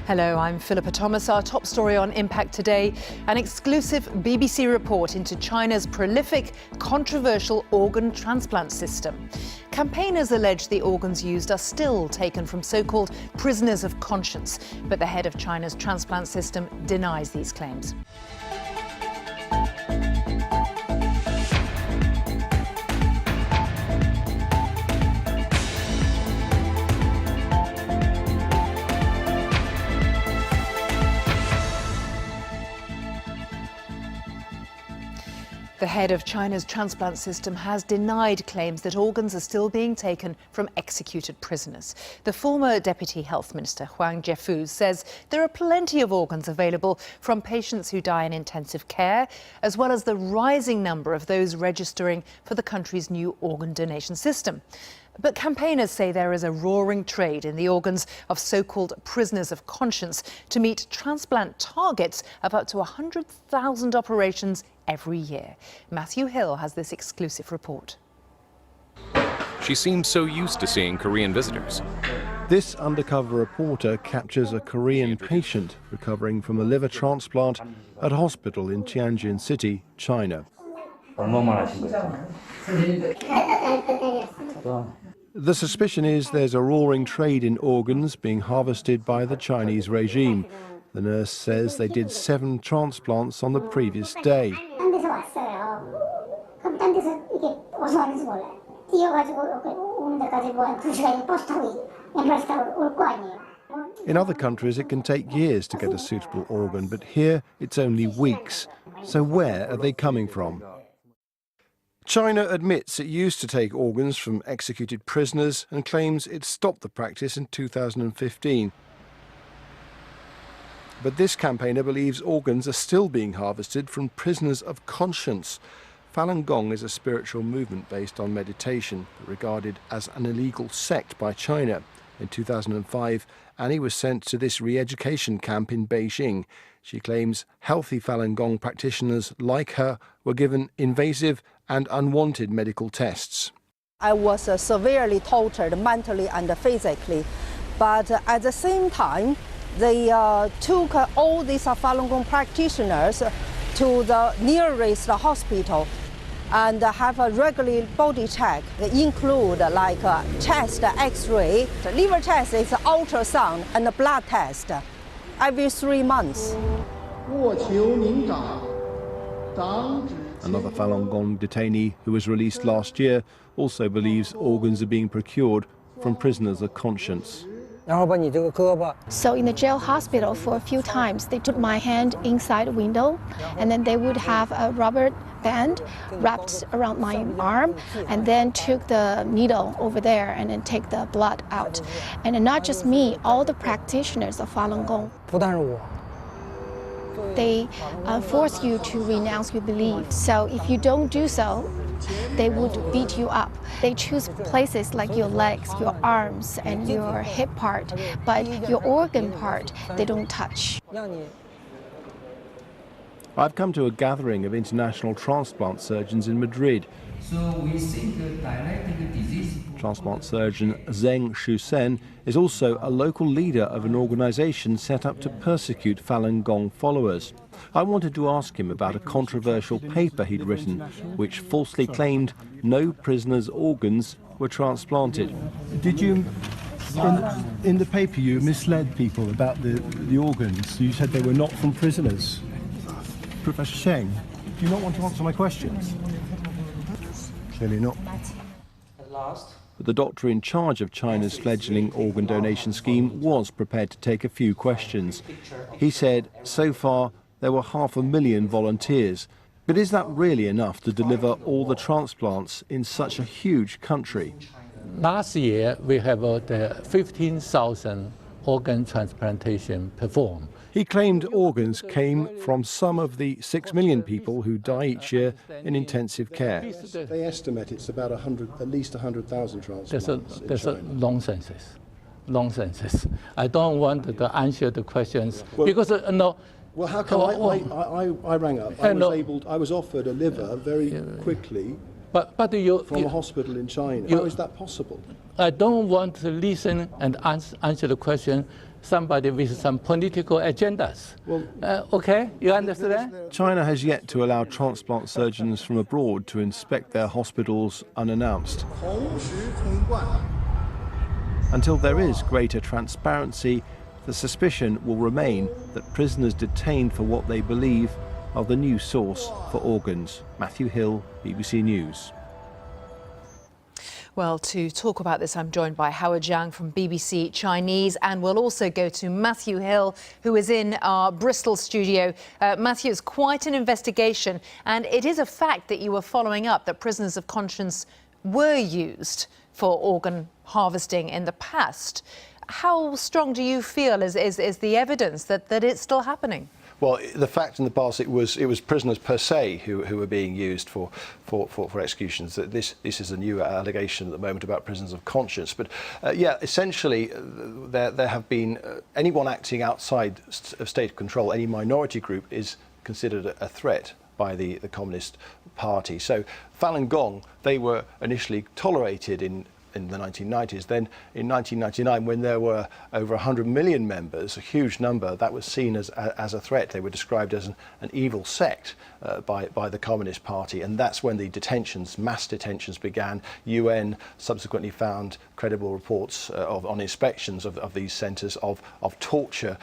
Hello, I'm Philippa Thomas. Our top story on Impact today, an exclusive BBC report into China's prolific, controversial organ transplant system. Campaigners allege the organs used are still taken from so-called prisoners of conscience, but the head of China's transplant system denies these claims. The head of China's transplant system has denied claims that organs are still being taken from executed prisoners. The former Deputy Health Minister, Huang Zhefu, says there are plenty of organs available from patients who die in intensive care, as well as the rising number of those registering for the country's new organ donation system. But campaigners say there is a roaring trade in the organs of so-called prisoners of conscience to meet transplant targets of up to 100,000 operations every year. Matthew Hill has this exclusive report. She seems so used to seeing Korean visitors. This undercover reporter captures a Korean patient recovering from a liver transplant at a hospital in Tianjin City, China. The suspicion is there's a roaring trade in organs being harvested by the Chinese regime. The nurse says they did 7 transplants on the previous day. In other countries, it can take years to get a suitable organ, but here it's only weeks. So where are they coming from? China admits it used to take organs from executed prisoners and claims it stopped the practice in 2015. But this campaigner believes organs are still being harvested from prisoners of conscience. Falun Gong is a spiritual movement based on meditation, but regarded as an illegal sect by China. In 2005, Annie was sent to this re-education camp in Beijing. She claims healthy Falun Gong practitioners like her were given invasive and unwanted medical tests. I was severely tortured mentally and physically, but at the same time, they took all these Falun Gong practitioners to the nearest hospital and have a regular body check. They include like chest X-ray, liver test is ultrasound, and a blood test every 3 months. Another Falun Gong detainee who was released last year also believes organs are being procured from prisoners of conscience. So in the jail hospital for a few times, they took my hand inside a window, and then they would have a rubber band wrapped around my arm, and then took the needle over there and then take the blood out. And not just me, all the practitioners of Falun Gong. They force you to renounce your belief. So if you don't do so, they would beat you up. They choose places like your legs, your arms, and your hip part, but your organ part, they don't touch. I've come to a gathering of international transplant surgeons in Madrid. Transplant surgeon Zheng Shusen is also a local leader of an organisation set up to persecute Falun Gong followers. I wanted to ask him about a controversial paper he'd written, which falsely claimed no prisoners' organs were transplanted. Did you, in the paper, you misled people about the organs? You said they were not from prisoners. Professor Sheng, do you not want to answer my questions? Clearly not. But the doctor in charge of China's fledgling organ donation scheme was prepared to take a few questions. He said, so far, there were 500,000 volunteers. But is that really enough to deliver all the transplants in such a huge country? Last year, we have 15,000 organ transplantation performed. He claimed organs came from some of the 6 million people who die each year in intensive care. They estimate it's about at least 100,000 transplants. That's nonsense. I don't want to answer the questions because no. Well, how come I rang up? I was offered a liver very quickly But from a hospital in China. How is that possible? I don't want to listen and answer the question somebody with some political agendas. Okay, you understand? China has yet to allow transplant surgeons from abroad to inspect their hospitals unannounced. Until there is greater transparency, the suspicion will remain that prisoners detained for what they believe are the new source for organs. Matthew Hill, BBC News. Well, to talk about this, I'm joined by Howard Zhang from BBC Chinese, and we'll also go to Matthew Hill, who is in our Bristol studio. Matthew, it's quite an investigation, and it is a fact that you were following up that prisoners of conscience were used for organ harvesting in the past. How strong do you feel is the evidence that it's still happening? Well, the fact in the past it was prisoners per se who were being used for executions. This is a new allegation at the moment about prisoners of conscience. But yeah, essentially there have been anyone acting outside of state control, any minority group is considered a threat by the Communist Party. So Falun Gong, they were initially tolerated in the 1990s. Then in 1999, when there were over 100 million members, a huge number, that was seen as a threat. They were described as an evil sect by the Communist Party, and that's when the detentions, mass detentions began. UN subsequently found credible reports on inspections of these centres of torture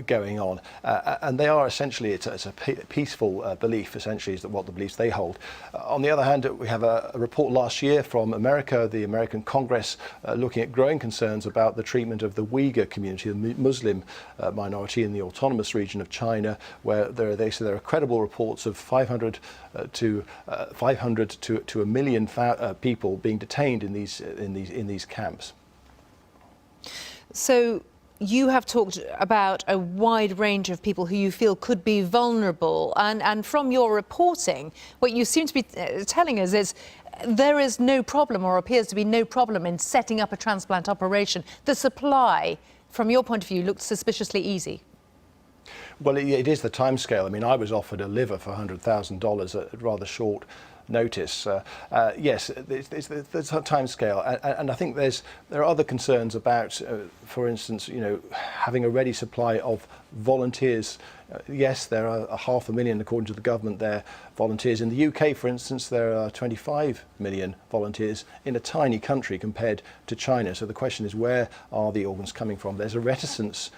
going on, and they are essentially, it's a peaceful belief, essentially, is that what the beliefs they hold. On the other hand, we have a report last year from America, the American Congress, looking at growing concerns about the treatment of the Uyghur community, the Muslim minority in the autonomous region of China, where they say there are credible reports of 500 to a million people being detained in these camps. So you have talked about a wide range of people who you feel could be vulnerable, and from your reporting, what you seem to be telling us is there is no problem, or appears to be no problem, in setting up a transplant operation. The supply, from your point of view, looked suspiciously easy. Well, it is the timescale. I mean, I was offered a liver for $100,000 at rather short notice. Yes, it's the timescale, and I think there are other concerns about, for instance, having a ready supply of volunteers. Yes, there are 500,000, according to the government, there volunteers. In the UK, for instance, there are 25 million volunteers in a tiny country compared to China. So the question is, where are the organs coming from? There's a reticence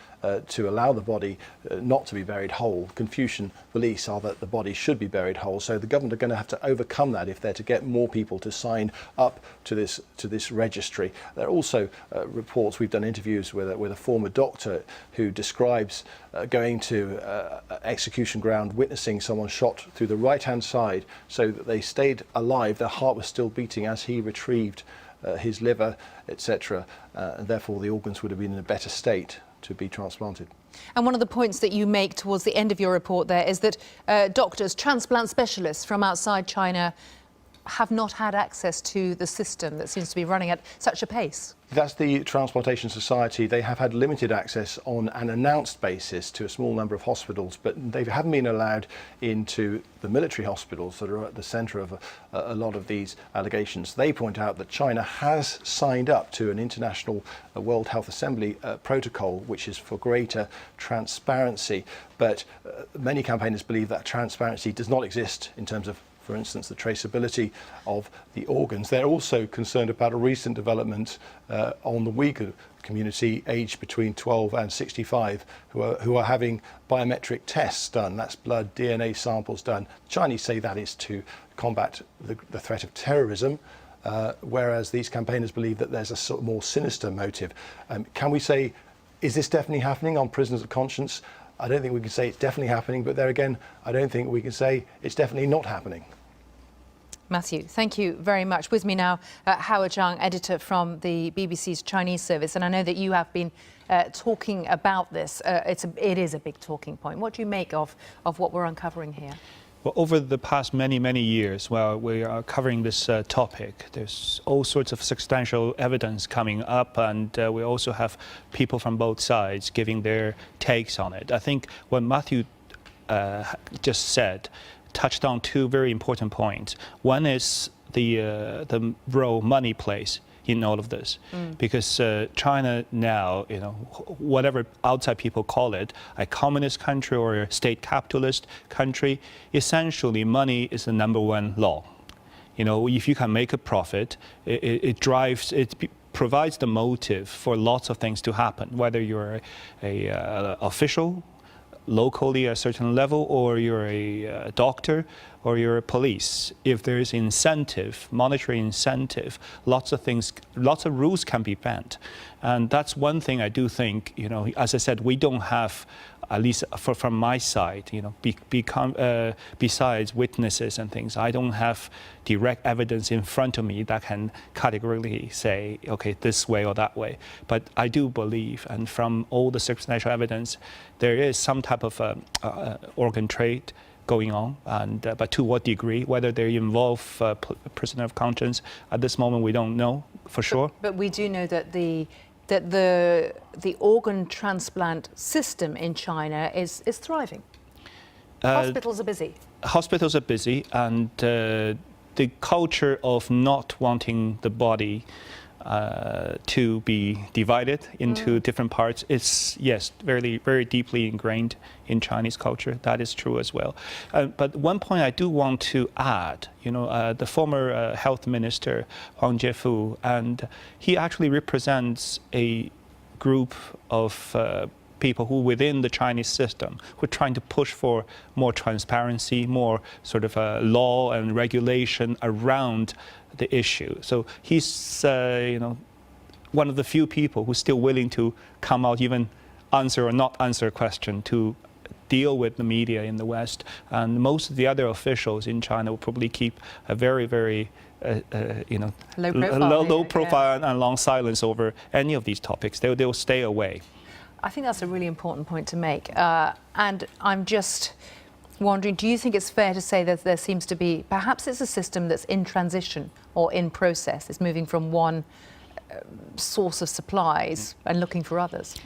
to allow the body not to be buried whole. Confucian beliefs are that the body should be buried whole. So the government are going to have to overcome that if they're to get more people to sign up to this registry. There are also reports. We've done interviews with a former doctor who describes going to execution ground, witnessing someone shot through the right-hand side, so that they stayed alive. Their heart was still beating as he retrieved his liver, etc. And therefore the organs would have been in a better state to be transplanted. And one of the points that you make towards the end of your report there is that doctors, transplant specialists from outside China, have not had access to the system that seems to be running at such a pace. That's the Transplantation Society. They have had limited access on an announced basis to a small number of hospitals, but they haven't been allowed into the military hospitals that are at the centre of a lot of these allegations. They point out that China has signed up to an international World Health Assembly protocol, which is for greater transparency, but many campaigners believe that transparency does not exist in terms of, for instance, the traceability of the organs. They're also concerned about a recent development on the Uyghur community, aged between 12 and 65, who are having biometric tests done. That's blood, DNA samples done. The Chinese say that is to combat the threat of terrorism, whereas these campaigners believe that there's a sort of more sinister motive. Can we say, is this definitely happening on prisoners of conscience? I don't think we can say it's definitely happening, but there again, I don't think we can say it's definitely not happening. Matthew, thank you very much. With me now, Howard Zhang, editor from the BBC's Chinese service, and I know that you have been talking about this. It is a big talking point. What do you make of what we're uncovering here? Well, over the past many years, while we are covering this topic, there's all sorts of substantial evidence coming up, and we also have people from both sides giving their takes on it. I think what Matthew just said touched on two very important points. One is the role money plays in all of this, because China now, whatever outside people call it, a communist country or a state capitalist country, essentially money is the number one law. If you can make a profit, it provides the motive for lots of things to happen, whether you're a official locally at a certain level, or you're a doctor, or you're a police. If there is incentive, monetary incentive, lots of rules can be bent. And that's one thing I do think, as I said, we don't have, at least from my side, besides witnesses and things, I don't have direct evidence in front of me that can categorically say, okay, this way or that way. But I do believe, and from all the circumstantial evidence, there is some type of organ trade going on, but to what degree, whether they involve prisoner of conscience, at this moment we don't know for sure. But we do know that the organ transplant system in China is thriving. Hospitals are busy. Hospitals are busy, and the culture of not wanting the body to be divided into different parts is, yes, very, very deeply ingrained in Chinese culture. That is true as well. But one point I do want to add, the former health minister, Huang Jiefu, and he actually represents a group of people who within the Chinese system who are trying to push for more transparency, more sort of law and regulation around the issue. So he's, one of the few people who's still willing to come out, even answer or not answer a question, to deal with the media in the West. And most of the other officials in China will probably keep a very, very low profile and long silence over any of these topics. They'll stay away. I think that's a really important point to make. And I'm just wondering, do you think it's fair to say that there seems to be, perhaps it's a system that's in transition or in process, it's moving from one source of supplies and looking for others?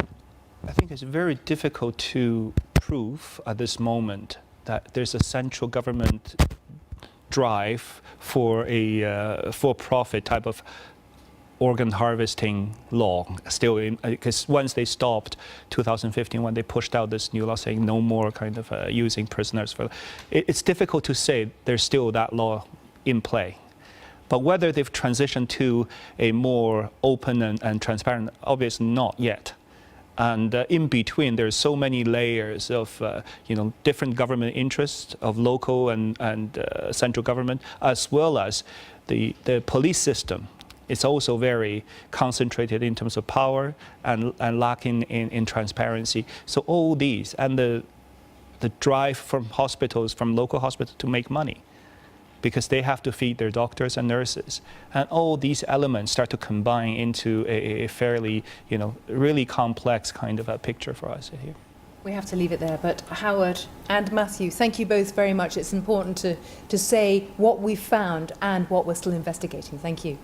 I think it's very difficult to prove at this moment that there's a central government drive for a for-profit type of organ harvesting law still in, because once they stopped 2015 when they pushed out this new law saying no more kind of using prisoners for, it's difficult to say there's still that law in play. But whether they've transitioned to a more open and transparent, obviously not yet. And in between, there's so many layers of different government interests of local and central government, as well as the police system. It's also very concentrated in terms of power and lacking in transparency. So all these and the drive from hospitals, from local hospitals, to make money, because they have to feed their doctors and nurses. And all these elements start to combine into a fairly, really complex kind of a picture for us here. We have to leave it there, but Howard and Matthew, thank you both very much. It's important to say what we've found and what we're still investigating. Thank you.